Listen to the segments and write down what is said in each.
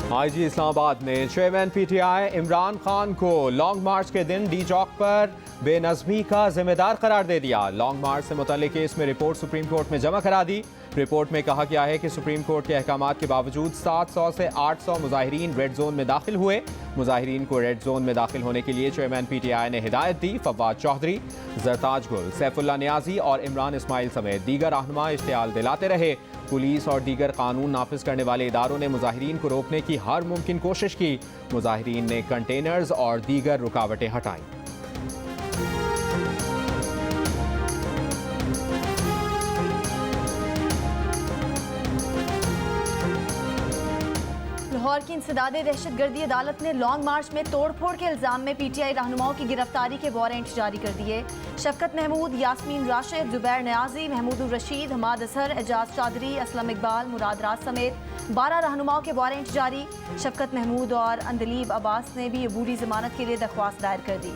IG Islamabad ने chairman PTI Imran Khan को long मार्च के दिन डी चौक पर बेनज़मी का जिम्मेदार करार दे दिया। लॉन्ग मार्च से मुतल्लिक केस में रिपोर्ट सुप्रीम कोर्ट में जमा करा दी। रिपोर्ट में कहा गया है कि सुप्रीम कोर्ट के अहकामात के बावजूद 700 से 800 मुजाहिरीन रेड जोन में दाखिल हुए। मुजाहिरीन को रेड जोन में दाखिल होने के लिए चेयरमैन पीटीआई ने हिदायत दी। फवाद चौधरी, जरताज गुल, सैफुल्ला नियाजी और इमरान इस्माइल समेत दीगर रहनुमा इश्तियाल दिलाते रहे। पुलिस और दीगर कानून नाफिज करने वाले इदारों ने मुजाहिरीन को रोकने की हर मुमकिन कोशिश की। मुजाहिरीन ने कंटेनर्स और दीगर रुकावटें हटाई। लाहौर की इंसदादे दहशतगर्दी अदालत ने लॉन्ग मार्च में तोड़फोड़ के इल्जाम में पीटीआई रहनुमाओं की गिरफ्तारी के वारंट जारी कर दिए। शफकत महमूद, यास्मीन राशिद, जुबैर नियाजी, महमूद रशीद, हमाद असहर, एजाज चौधरी, असलम इकबाल, मुराद राज समेत 12 रहनुमाओं के वारंट जारी। शफकत महमूद और अंदलीब अब्बास ने भी अबूरी जमानत के लिए दरख्वास्त दायर कर दी।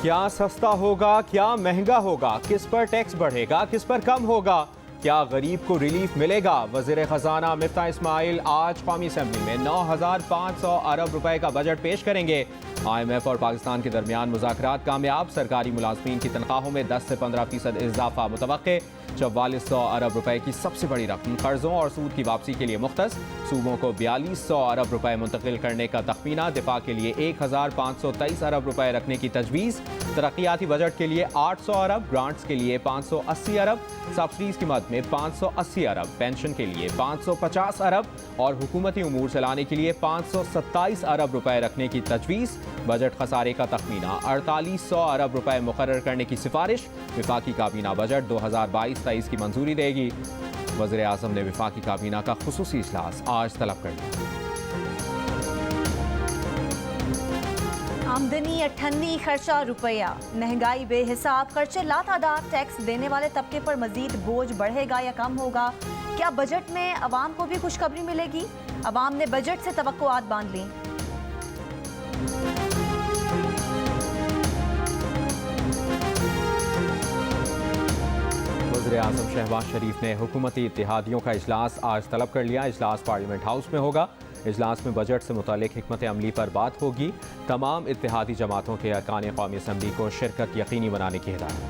क्या सस्ता होगा, क्या महंगा होगा, किस पर टैक्स बढ़ेगा, किस पर कम होगा, क्या गरीब को रिलीफ मिलेगा? वज़ीर ख़जाना मिफ्ता इस्माइल आज कौमी असम्बली में 9,500 अरब रुपए का बजट पेश करेंगे। IMF और पाकिस्तान के दरमियान मुज़ाकरात कामयाब। सरकारी मुलाजमीन की तनख्वाहों में 10 से 15% इजाफा मुतवक्के। 4400 अरब रुपए की सबसे बड़ी रकम कर्जों और सूद की वापसी के लिए मुख्तस। सूबों को 4200 अरब रुपए मुंतकिल करने का तखमीना। दिफा के लिए 1523 अरब रुपए रखने की तजवीज़। तरक्याती बजट के लिए 800 अरब, ग्रांट्स के लिए 580 अरब, सब्सिडीज की मद में 580 अरब, पेंशन के लिए 550 अरब और हुकूमती उमूर चलाने के लिए 527 अरब रुपए रखने की तजवीज़। बजट खसारे का तखमीना 4800 अरब रुपए मुकर्रर करने की सिफारिश। विफाकी काबीना बजट 2022-23 की मंजूरी देगी। वज़ीर आज़म ने विफाकी काबीना का खुसूसी इजलास आज तलब कर लिया। आमदनी 98, खर्चा रुपया, महंगाई बेहिसाब, खर्चे लातादार, टैक्स देने वाले तबके पर मजीद बोझ बढ़ेगा या कम होगा? क्या बजट में अवाम को भी खुशखबरी मिलेगी? अवाम ने बजट से तवक्कुआत बांध ली। वज़ीर आज़म शहबाज शरीफ ने हुकूमती इत्तेहादियों का इजलास आज तलब कर लिया। इजलास पार्लियामेंट हाउस में होगा। इजलास में बजट से मुतालिक हिकमत अमली पर बात होगी। तमाम इत्तेहादी जमातों के अरकान कौमी असम्बली को शिरकत यकीनी बनाने की हिदायत।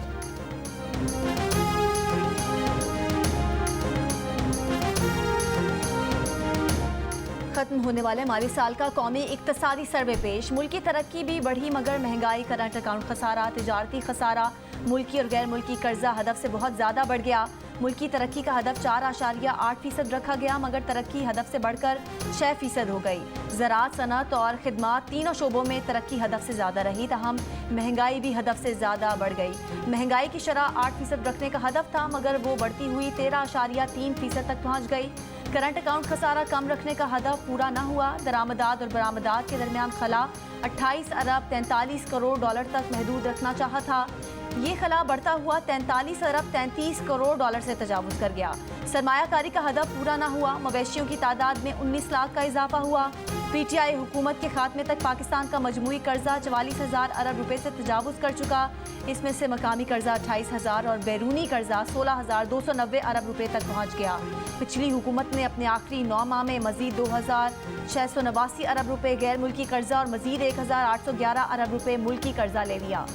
खत्म होने वाले माली साल का कौमी इक्तसादी सर्वे पेश। मुल्क की तरक्की भी बढ़ी मगर महंगाई, करंट अकाउंट खसारा, तिजारती खसारा, मुल्की और गैर मुल्की कर्जा हदफ से बहुत ज़्यादा बढ़ गया। मुल्क की तरक्की का हदफ 4.8% रखा गया मगर तरक्की हदफ से बढ़कर 6% हो गई। ज़राअत, सनअत और खिदमात तीनों शोबों में तरक्की हदफ से ज़्यादा रही। तहम महंगाई भी हदफ से ज़्यादा बढ़ गई। महंगाई की शरह 8% रखने का हदफ था मगर वो बढ़ती हुई 13.3% तक पहुँच गई। करंट अकाउंट खसारा कम रखने का हदफ पूरा न हुआ। दरामदात और बरामदात के दरमियान खला 28 अरब 43 करोड़ डॉलर तक महदूद रखना चाहा था। ये खला बढ़ता हुआ 43 अरब 33 करोड़ डॉलर से तजावुज़ कर गया। सरमायाकारी का हदफ पूरा न हुआ। मवेशियों की तादाद में 19 लाख का इजाफा हुआ। पीटीआई हुकूमत के खात्मे तक पाकिस्तान का मजमूई कर्जा 44,000 अरब रुपए से तजावुज़ कर चुका। इसमें से मकामी कर्जा 28,000 और बैरूनी कर्जा 16,290 अरब रुपए तक पहुँच गया। पिछली हुकूमत ने अपने आखिरी 9 माह में मजीद 2,689 अरब रुपए गैर मुल्की कर्जा और मजीद 1,811 अरब रुपए मुल्की कर्जा ले लिया।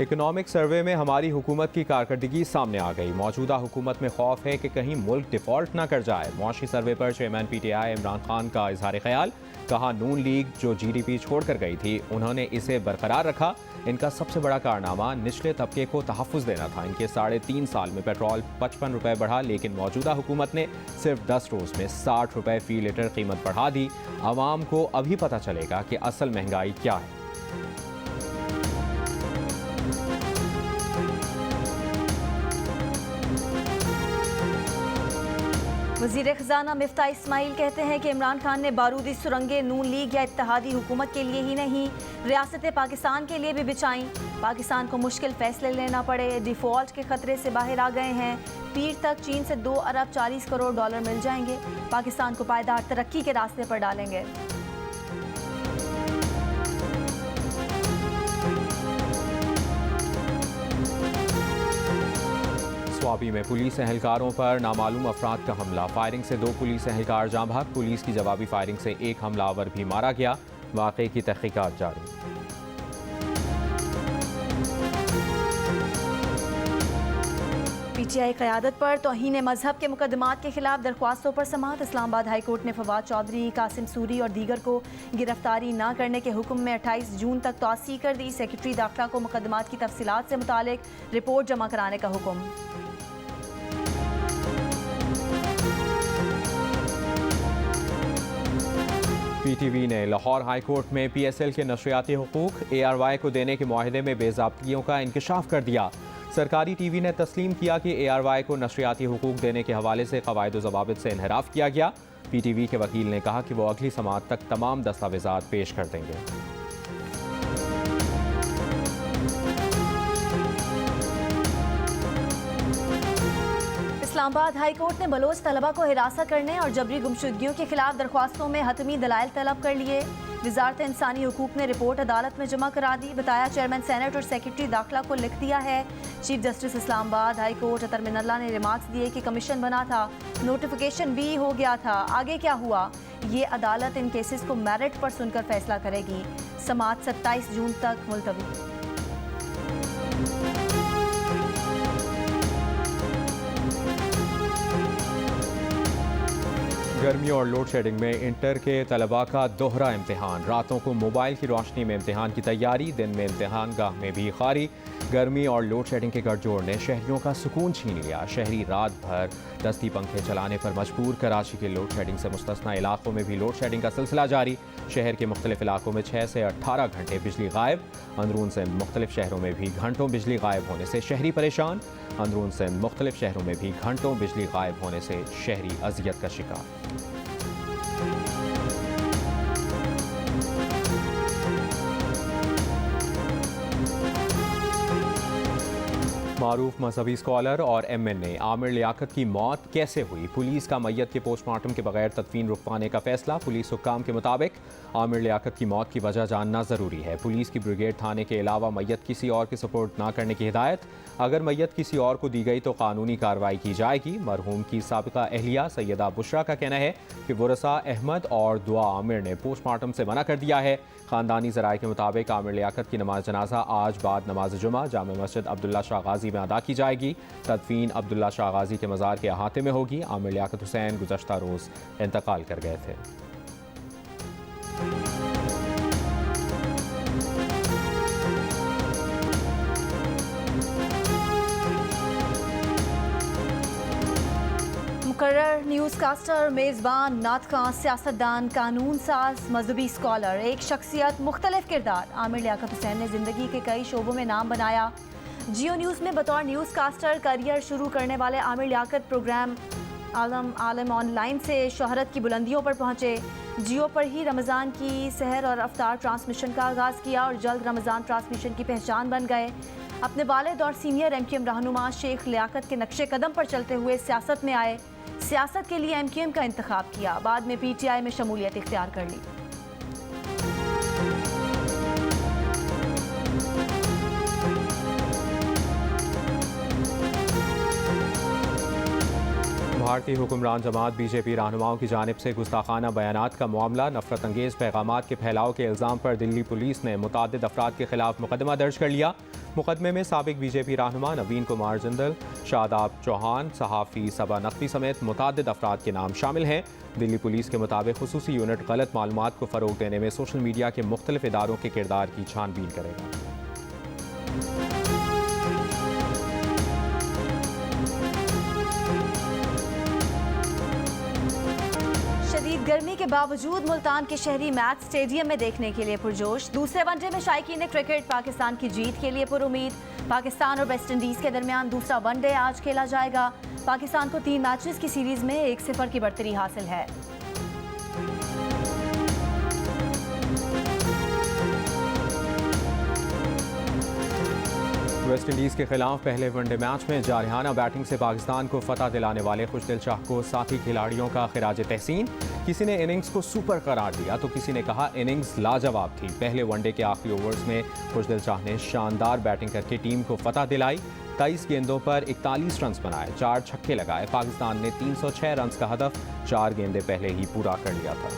इकोनॉमिक सर्वे में हमारी हुकूमत की कारकर्दगी सामने आ गई। मौजूदा हुकूमत में खौफ है कि कहीं मुल्क डिफॉल्ट ना कर जाए। मुआशी सर्वे पर चेयरमैन पीटीआई इमरान खान का इजहार ख्याल। कहा नून लीग जो GDP छोड़ कर गई थी उन्होंने इसे बरकरार रखा। इनका सबसे बड़ा कारनामा निचले तबके को तहफ़्फ़ुज़ देना था। इनके 3.5 साल में पेट्रोल 55 रुपये बढ़ा लेकिन मौजूदा हुकूमत ने सिर्फ 10 रोज़ में 60 रुपये फ़ी लीटर कीमत बढ़ा दी। आवाम को अभी पता चलेगा कि असल महंगाई क्या है। वज़ीर ख़ज़ाना मिफ्ता इस्माइल कहते हैं कि इमरान खान ने बारूदी सुरंगें नून लीग या इत्तेहादी हुकूमत के लिए ही नहीं, रियासत पाकिस्तान के लिए भी बिछाई। पाकिस्तान को मुश्किल फैसले लेना पड़े, डिफ़ॉल्ट के खतरे से बाहर आ गए हैं। पीर तक चीन से 2 अरब 40 करोड़ डॉलर मिल जाएंगे। पाकिस्तान को पायदार तरक्की के रास्ते पर डालेंगे। स्वाबी में पुलिस एहलकारों पर नामालूम अफराद का हमला। फायरिंग से 2 पुलिस एहलकार जाँ भाग। पुलिस की जवाबी फायरिंग से 1 हमलावर भी मारा गया। वाक़े की तहकीकात जारी। PTI क़यादत पर तौहीन मजहब के मुकदमात के खिलाफ दरख्वास्तों पर समाअत। इस्लामाबाद हाई कोर्ट ने फवाद चौधरी, कासिम सूरी और दीगर को गिरफ्तारी न करने के हुक्म में 28 जून तक तौसी कर दी। सेक्रेटरी दाखिला को मुकदमात की तफसीलात से मुतालिक रिपोर्ट जमा कराने का हुक्म। PTV ने लाहौर हाई कोर्ट में PSL के नशरियाती हुकूक ARY को देने के मुआहदे में बेज़ाब्तियों का इंकशाफ कर दिया। सरकारी TV ने तस्लीम किया कि ARY को नशरियाती हुकूक देने के हवाले से क़वाइद व ज़वाबित से इनहराफ किया गया। PTV के वकील ने कहा कि वो अगली समाअत तक तमाम दस्तावेज़ात पेश कर देंगे। इस्लामाबाद हाई कोर्ट ने बलोच तलबा को हिरासत करने और जबरी गुमशुदगियों के खिलाफ दरख्वास्तों में हतमी दलाइल तलब कर लिए। वजारत इंसानी हुकूक ने रिपोर्ट अदालत में जमा करा दी। बताया चेयरमैन सेनेट और सेक्रेटरी दाखिला को लिख दिया है। Chief justice Islamabad high court Athar Minallah ने रिमार्क्स दिए कि कमीशन बना था, नोटिफिकेशन भी हो गया था, आगे क्या हुआ ये अदालत इन केसेस को मेरिट पर सुनकर फैसला करेगी। समाअत 27 जून तक मुलतवी। गर्मी और लोड शेडिंग में इंटर के तलबा का दोहरा इम्तिहान। रातों को मोबाइल की रोशनी में इम्तिहान की तैयारी, दिन में इम्तिहान गाह में भी खारी। गर्मी और लोड शेडिंग के गठजोड़ ने शहरियों का सुकून छीन लिया। शहरी रात भर दस्ती पंखे चलाने पर मजबूर। कराची के लोड शेडिंग से मुस्तस्ना इलाकों में भी लोड शेडिंग का सिलसिला जारी। शहर के मुख्तलिफ इलाकों में 6 से 18 घंटे बिजली गायब। अंदरून से मुख्तलिफ शहरों में भी घंटों बिजली गायब होने से शहरी परेशान। अंदरून से मुख्तलिफ शहरों में भी घंटों बिजली गायब होने से शहरी अजियत का शिकार। मारूफ मजहबी स्कॉलर और MNA आमिर लियाकत की मौत कैसे हुई? पुलिस का मैयत के पोस्टमार्टम के बगैर तदफीन रुकवाने का फैसला। पुलिस हुक्काम के मुताबिक आमिर लियाकत की मौत की वजह जानना ज़रूरी है। पुलिस की ब्रिगेड थाने के अलावा मैयत किसी और के सपोर्ट ना करने की हिदायत। अगर मैयत किसी और को दी गई तो कानूनी कार्रवाई की जाएगी। मरहूम की साबिका अहलिया सैयदा बुशरा का कहना है कि वरसा अहमद और दुआ आमिर ने पोस्टमार्टम से मना कर दिया है। ख़ानदानी ज़राए के मुताबिक आमिर लियाकत की नमाज जनाजा आज बाद नमाज जुमा जामा मस्जिद अब्दुल्ला शाह गाजी में अदा की जाएगी। तदफीन अब्दुल्ला शाह गाजी के मज़ार के अहाते में होगी। आमिर लियाकत हुसैन गुज़श्ता रोज़ इंतकाल कर गए थे। मुकर्रर न्यूज़ कास्टर, मेज़बान, नातखां, सियासतदान, कानून साज, मजहबी स्कॉलर, एक शख्सियत, मुख्तलिफ किरदार। आमिर लियाकत हुसैन ने ज़िंदगी के कई शोबों में नाम बनाया। जियो न्यूज़ में बतौर न्यूज़ कास्टर करियर शुरू करने वाले आमिर लियाकत प्रोग्राम आलम ऑनलाइन से शोहरत की बुलंदियों पर पहुँचे। जियो पर ही रमज़ान की सहर और अफ्तार ट्रांसमिशन का आगाज़ किया और जल्द रमज़ान ट्रांसमिशन की पहचान बन गए। अपने वालिद और सीनियर MQM रहनुमा शेख लियाकत के नक्शे कदम पर चलते हुए सियासत में आए। सियासत के लिए MQM का इंतखाब किया, बाद में PTI में शमूलियत इख्तियार कर ली। भारतीय हुक्मरान जमात BJP रहनुमाओं की जानिब से गुस्ताखाना बयानात का मामला। नफरत अंगेज़ पैगामात के फैलाव के इल्ज़ाम पर दिल्ली पुलिस ने मुतादिद अफराद के खिलाफ मुकदमा दर्ज कर लिया। मुकदमे में साबिक BJP रहनुमा नवीन कुमार जिंदल, शादाब चौहान, सहाफ़ी सबा नकवी समेत मुतादिद अफराद के नाम शामिल हैं। दिल्ली पुलिस के मुताबिक खुसूसी यूनिट गलत मालूमात को फ़रोग देने में सोशल मीडिया के मुख्तलिफ इदारों के किरदार की छानबीन करेगा। शदीद गर्मी के बावजूद मुल्तान के शहरी मैच स्टेडियम में देखने के लिए पुरजोश। दूसरे वनडे में शायकीन क्रिकेट पाकिस्तान की जीत के लिए पुरुमीद। पाकिस्तान और वेस्ट इंडीज के दरमियान दूसरा वनडे आज खेला जाएगा। पाकिस्तान को 3 मैचेस की सीरीज में 1-0 की बढ़तरी हासिल है। वेस्ट इंडीज़ के खिलाफ पहले वनडे मैच में जारहाना बैटिंग से पाकिस्तान को फतह दिलाने वाले खुशदिल शाह को साथी खिलाड़ियों का खिराज तहसीन। किसी ने इनिंग्स को सुपर करार दिया तो किसी ने कहा इनिंग्स लाजवाब थी। पहले वनडे के आखिरी ओवर्स में खुशदिल शाह ने शानदार बैटिंग करके टीम को फतह दिलाई। 23 गेंदों पर 41 रन बनाए, 4 छक्के लगाए। पाकिस्तान ने 306 रन का हदफ 4 गेंदें पहले ही पूरा कर लिया था।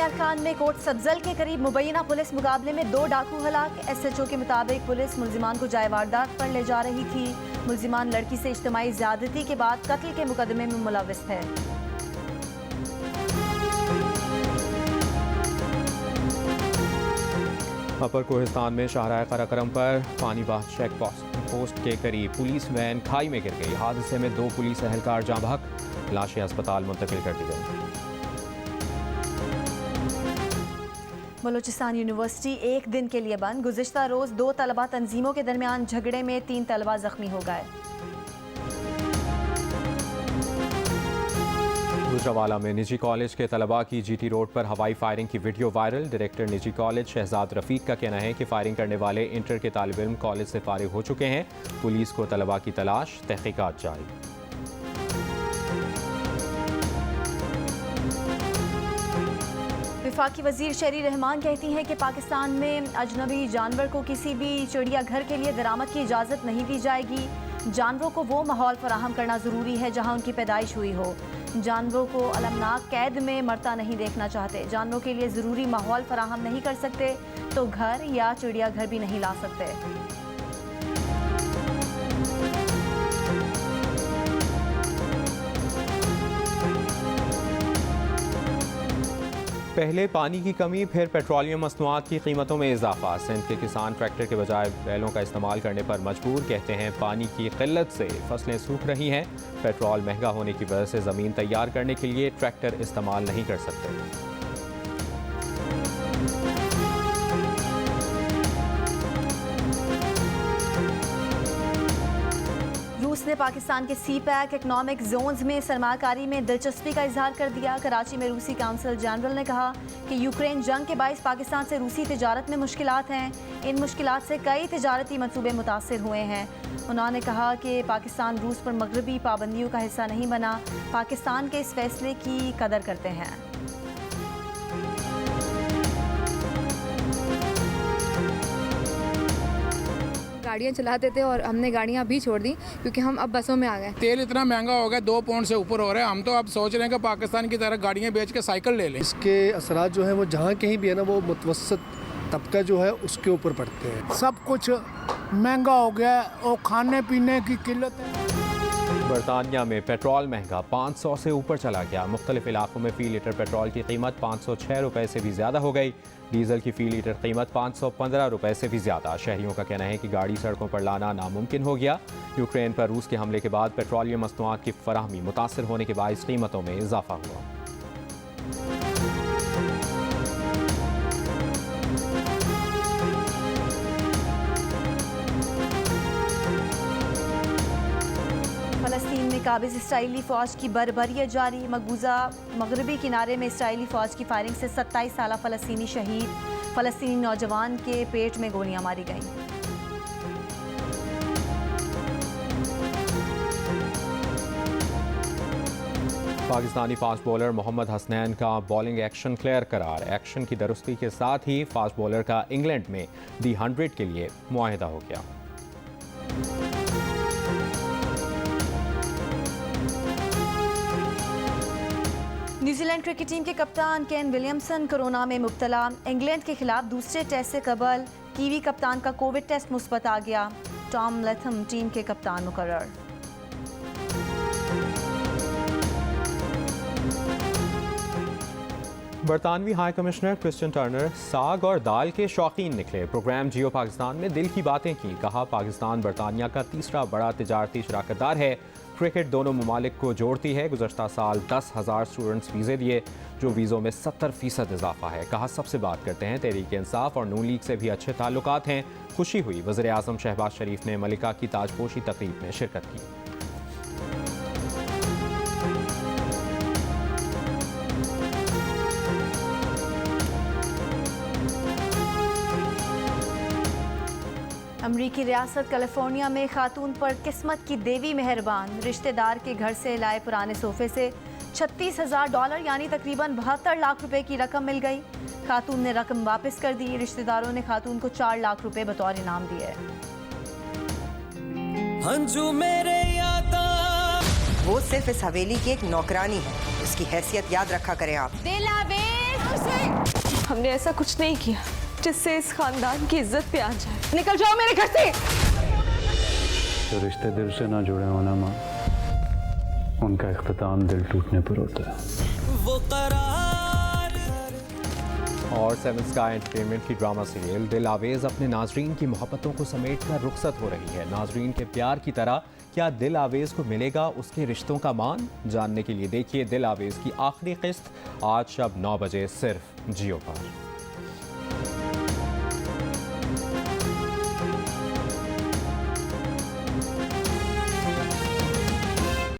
खान में कोट सब्जल के करीब मुबैना पुलिस मुकाबले में 2 डाकू हलाक। SHO के मुताबिक पुलिस मुल्जिमान को जाए वारदात पर ले जा रही थी। मुल्जिमान लड़की से इज्तिमाई ज्यादती के बाद कत्ल के मुकदमे में मुलविस है। अपर कोहिस्तान में शाहराह कराकरम पर पानीबाग चेक पोस्ट के करीब पुलिस वैन खाई में गिर गई। हादसे में 2 पुलिस एहलकार जाँ बहक, लाशें अस्पताल मुंतकिल कर दी गई। बलूचिस्तान यूनिवर्सिटी एक दिन के लिए बंद। गुज़िश्ता रोज़ 2 तलबा तंजीमों के दरमियान झगड़े में 3 तलबा जख्मी हो गए। गुजरावाला में निजी कॉलेज के तलबा की GT रोड पर हवाई फायरिंग की वीडियो वायरल। डायरेक्टर निजी कॉलेज शहजाद रफीक का कहना है कि फायरिंग करने वाले इंटर के तालिब इल्म कॉलेज से फारिग हो चुके हैं। पुलिस को तलबा की तलाश, तहकीकात जारी। वफाकी वजीर शहरी रहमान कहती हैं कि पाकिस्तान में अजनबी जानवर को किसी भी चिड़ियाघर के लिए दरामद की इजाज़त नहीं दी जाएगी। जानवरों को वो माहौल फराहम करना ज़रूरी है जहाँ उनकी पैदाइश हुई हो। जानवरों को अलमनाक कैद में मरता नहीं देखना चाहते। जानवरों के लिए ज़रूरी माहौल फराहम नहीं कर सकते तो घर या चिड़ियाघर भी नहीं ला सकते। पहले पानी की कमी, फिर पेट्रोलियम मसनूआत की कीमतों में इजाफा। सिंध के किसान ट्रैक्टर के बजाय बैलों का इस्तेमाल करने पर मजबूर। कहते हैं पानी की किल्लत से फसलें सूख रही हैं। पेट्रोल महंगा होने की वजह से ज़मीन तैयार करने के लिए ट्रैक्टर इस्तेमाल नहीं कर सकते। ने पाकिस्तान के CPEC इकोनॉमिक जोन्स में सरमाकारी में दिलचस्पी का इजहार कर दिया। कराची में रूसी काउंसिल जनरल ने कहा कि यूक्रेन जंग के बाइस पाकिस्तान से रूसी तिजारत में मुश्किलात हैं। इन मुश्किलात से कई तिजारती मंसूबे मुतासिर हुए हैं। उन्होंने कहा कि पाकिस्तान रूस पर मगरबी पाबंदियों का हिस्सा नहीं बना। पाकिस्तान के इस फैसले की कदर करते हैं। गाड़ियाँ चलाते थे और हमने गाड़ियाँ भी छोड़ दी क्योंकि हम अब बसों में आ गए। तेल इतना महंगा हो गया, 2 पाउंड से ऊपर हो रहा है। हम तो अब सोच रहे हैं कि पाकिस्तान की तरह गाड़ियाँ बेच के साइकिल ले लें। इसके असरात जो है वो जहाँ कहीं भी है ना, वो मुतवस्सित तबका जो है उसके ऊपर पड़ते हैं। सब कुछ महंगा हो गया और खाने पीने की किल्लत है। बरतानिया में पेट्रोल महंगा 500 से ऊपर चला गया। मुख्तलिफ इलाकों में फ़ी लीटर पेट्रोल की कीमत 506 रुपये से भी ज़्यादा हो गई। डीजल की फ़ी लीटर कीमत 515 रुपये से भी ज़्यादा। शहरियों का कहना है कि गाड़ी सड़कों पर लाना नामुमकिन हो गया। यूक्रेन पर रूस के हमले के बाद पेट्रोलियम मसनूआत की फराहमी मुतासर होने के बाइस कीमतों में इजाफा हुआ। फ़लस्तीन में काबिज इसराइली फ़ौज की बर्बरियत जारी। मकबूजा मगरबी किनारे में इसराइली फ़ौज की फायरिंग से 27 साला फ़लस्तीनी शहीद। फ़लस्तीनी नौजवान के पेट में गोलियां मारी गईं। पाकिस्तानी फास्ट बॉलर मोहम्मद हसनैन का बॉलिंग एक्शन क्लियर करार। एक्शन की दुरुस्ती के साथ ही फास्ट बॉलर का इंग्लैंड में D100 के लिए मुआहिदा हो गया। न्यूजीलैंड क्रिकेट टीम के कप्तान केन विलियमसन कोरोना में मुब्तला। इंग्लैंड के खिलाफ दूसरे टेस्ट से कबल कीवी कप्तान का कोविड टेस्ट मुस्बत आ गया। टॉम लैथम टीम के कप्तान मुकर्रर। बरतानवी हाई कमिश्नर क्रिस्टियन टर्नर साग और दाल के शौकीन निकले। प्रोग्राम जियो पाकिस्तान में दिल की बातें की। कहा पाकिस्तान बरतानिया का तीसरा बड़ा तिजारती शराकतदार है। क्रिकेट दोनों ममालिक को जोड़ती है। गुज़श्ता साल 10,000 स्टूडेंट्स वीज़े दिए। जो वीज़ों में 70% इजाफा है। कहा सबसे बात करते हैं, तहरीक इंसाफ और नून लीग से भी अच्छे ताल्लुकात हैं। खुशी हुई। वज़ीर आज़म शहबाज शरीफ ने मलिका की ताजपोशी तकरीब में शिरकत की। अमरीकी रियासत कैलिफोर्निया में खातून पर किस्मत की देवी मेहरबान। रिश्तेदार के घर से लाए पुराने सोफे से $36,000 यानी तकरीबन 72 लाख रुपए की रकम मिल गई। खातून ने रकम वापस कर दी। रिश्तेदारों ने खातून को 4 लाख रुपए बतौर इनाम दिए। हंजू मेरे यादा वो सिर्फ इस हवेली की एक नौकरानी है, उसकी हैसियत याद रखा करें आप। हमने ऐसा कुछ नहीं किया जिससे इस खानदान की इज्जत पे आ जाए। निकल जाओ मेरे घर से। जो रिश्ते दिल से ना जुड़े हो ना माँ, उनका इख्तिताम दिल टूटने पर होता है। वो करार और सेवन स्काई एंटरटेनमेंट की ड्रामा सीरियल दिल आवेज़ अपने नाजरीन की मोहब्बतों को समेट कर रुखसत हो रही है। नाजरीन के प्यार की तरह क्या दिल आवेज़ को मिलेगा उसके रिश्तों का मान? जानने के लिए देखिए दिल आवेज़ की आखिरी किस्त आज शब 9 बजे सिर्फ जियो पर।